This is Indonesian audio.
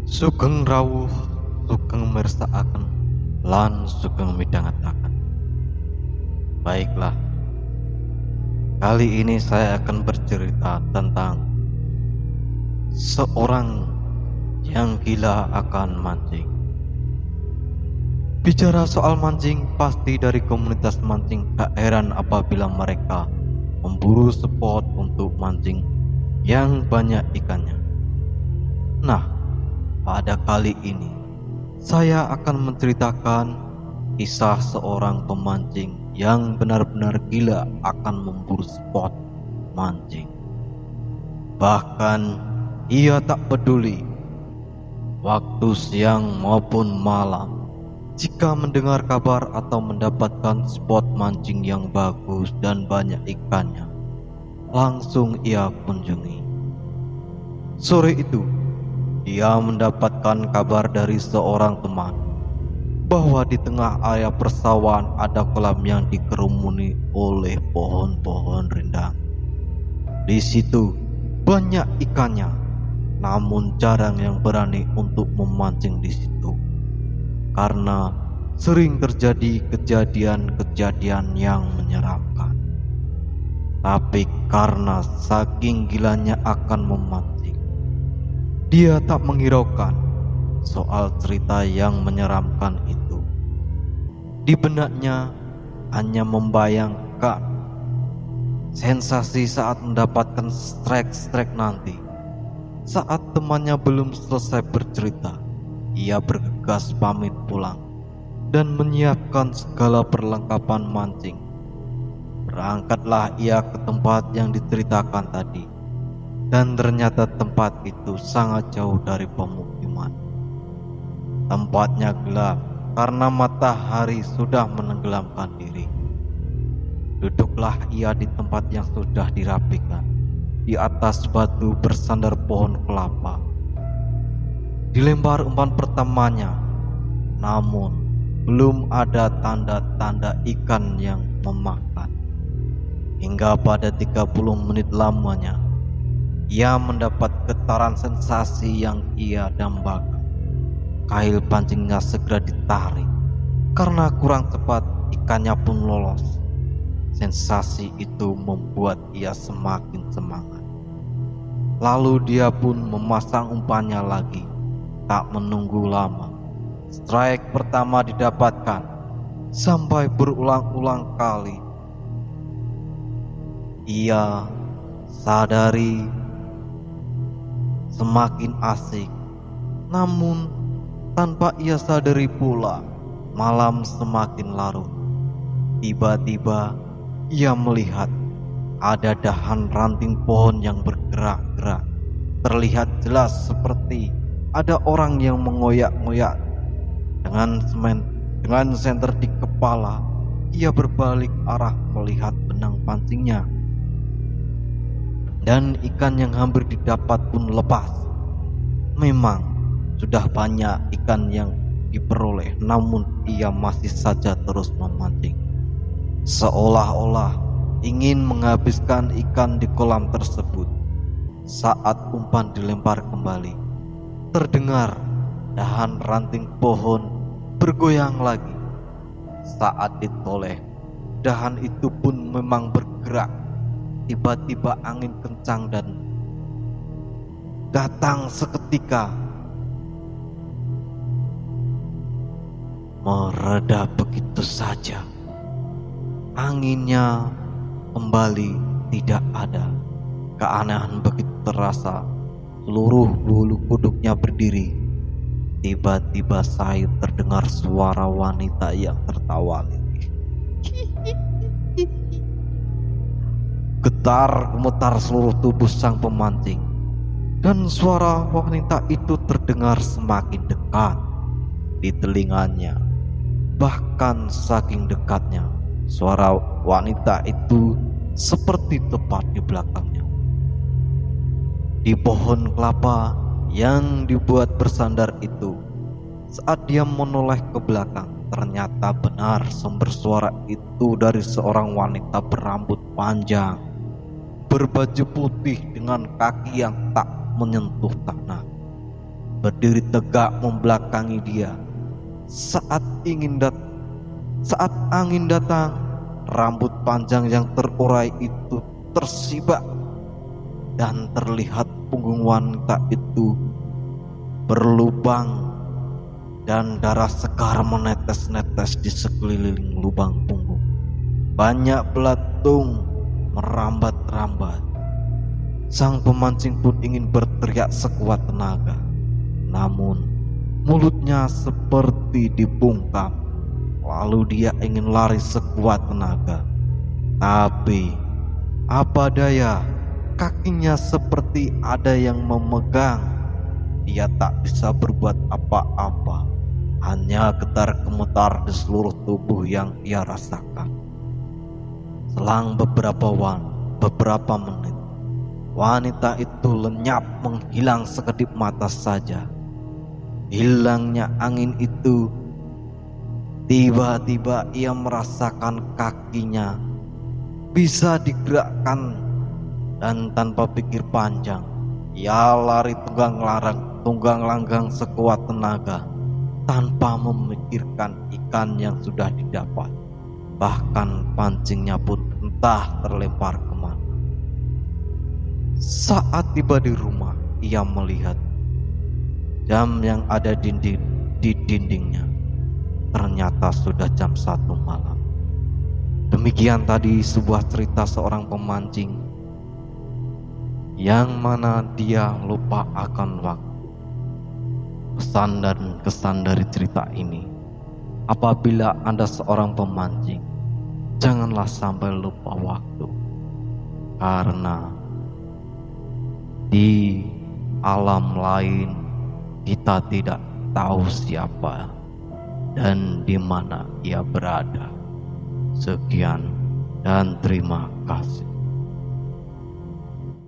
Sugeng rawuh, sugeng mirsakaken, lan sugeng midhangetaken. Baiklah, kali ini saya akan bercerita tentang seorang yang gila akan mancing. Bicara soal mancing, pasti dari komunitas mancing tak heran apabila mereka memburu spot untuk mancing yang banyak ikannya. Nah, pada kali ini saya akan menceritakan kisah seorang pemancing yang benar-benar gila akan memburu spot mancing. Bahkan ia tak peduli waktu siang maupun malam. Jika mendengar kabar atau mendapatkan spot mancing yang bagus dan banyak ikannya, langsung ia kunjungi. Sore itu, ia mendapatkan kabar dari seorang teman bahwa di tengah area persawahan ada kolam yang dikerumuni oleh pohon-pohon rindang. Di situ banyak ikannya, namun jarang yang berani untuk memancing di situ karena sering terjadi kejadian-kejadian yang menyeramkan. Tapi karena saking gilanya akan memancing, dia tak menghiraukan soal cerita yang menyeramkan itu. Di benaknya hanya membayangkan sensasi saat mendapatkan strike nanti. Saat temannya belum selesai bercerita, ia bergegas pamit pulang dan menyiapkan segala perlengkapan mancing. Berangkatlah ia ke tempat yang diceritakan tadi, dan ternyata tempat itu sangat jauh dari pemukiman. Tempatnya gelap karena matahari sudah menenggelamkan diri. Duduklah ia di tempat yang sudah dirapikan, di atas batu bersandar pohon kelapa. Dilempar umpan pertamanya, namun belum ada tanda-tanda ikan yang memakan. Hingga pada 30 menit lamanya, ia mendapat getaran sensasi yang ia dambakan. Kail pancingnya segera ditarik. Karena kurang cepat, ikannya pun lolos. Sensasi itu membuat ia semakin semangat. Lalu dia pun memasang umpannya lagi. Tak menunggu lama, strike pertama didapatkan. Sampai berulang-ulang kali ia sadari semakin asik. Namun tanpa ia sadari pula, malam semakin larut. Tiba-tiba ia melihat ada dahan ranting pohon yang bergerak-gerak. Terlihat jelas seperti ada orang yang mengoyak-ngoyak. Dengan senter di kepala, ia berbalik arah melihat benang pancingnya. Dan ikan yang hampir didapat pun lepas. Memang sudah banyak ikan yang diperoleh, namun ia masih saja terus memancing, seolah-olah ingin menghabiskan ikan di kolam tersebut. Saat umpan dilempar kembali, terdengar dahan ranting pohon bergoyang lagi. Saat ditoleh, dahan itu pun memang bergerak. Tiba-tiba angin kencang dan datang seketika. Mereda begitu saja. Anginnya kembali tidak ada. Keanehan begitu terasa. Seluruh bulu kuduknya berdiri. Tiba-tiba saya terdengar suara wanita yang tertawa lirih. Getar gemetar seluruh tubuh sang pemancing, dan suara wanita itu terdengar semakin dekat di telinganya. Bahkan saking dekatnya, suara wanita itu seperti tepat di belakangnya. Di pohon kelapa yang dibuat bersandar itu, saat dia menoleh ke belakang, ternyata benar sumber suara itu dari seorang wanita berambut panjang, berbaju putih dengan kaki yang tak menyentuh tanah. berdiri tegak membelakangi dia. Saat angin datang, rambut panjang yang terurai itu tersibak dan terlihat punggung wanita itu berlubang dan darah segar menetes-netes di sekeliling lubang punggung. Banyak belatung merambat-rambat. Sang pemancing pun ingin berteriak sekuat tenaga, namun mulutnya seperti dibungkam. Lalu dia ingin lari sekuat tenaga, tapi apa daya, kakinya seperti ada yang memegang. Dia tak bisa berbuat apa-apa, hanya getar-gemetar di seluruh tubuh yang ia rasakan. Selang beberapa menit, wanita itu lenyap menghilang sekedip mata saja. Hilangnya angin itu, tiba-tiba ia merasakan kakinya bisa digerakkan, dan tanpa pikir panjang ia lari tunggang langgang sekuat tenaga tanpa memikirkan ikan yang sudah didapat. Bahkan pancingnya pun entah terlempar kemana. Saat tiba di rumah, ia melihat jam yang ada di dindingnya. Ternyata sudah jam 1 malam. Demikian tadi sebuah cerita seorang pemancing yang mana dia lupa akan waktu. Pesan dan kesan dari cerita ini, apabila Anda seorang pemancing, janganlah sampai lupa waktu, karena di alam lain kita tidak tahu siapa dan di mana ia berada. Sekian dan terima kasih.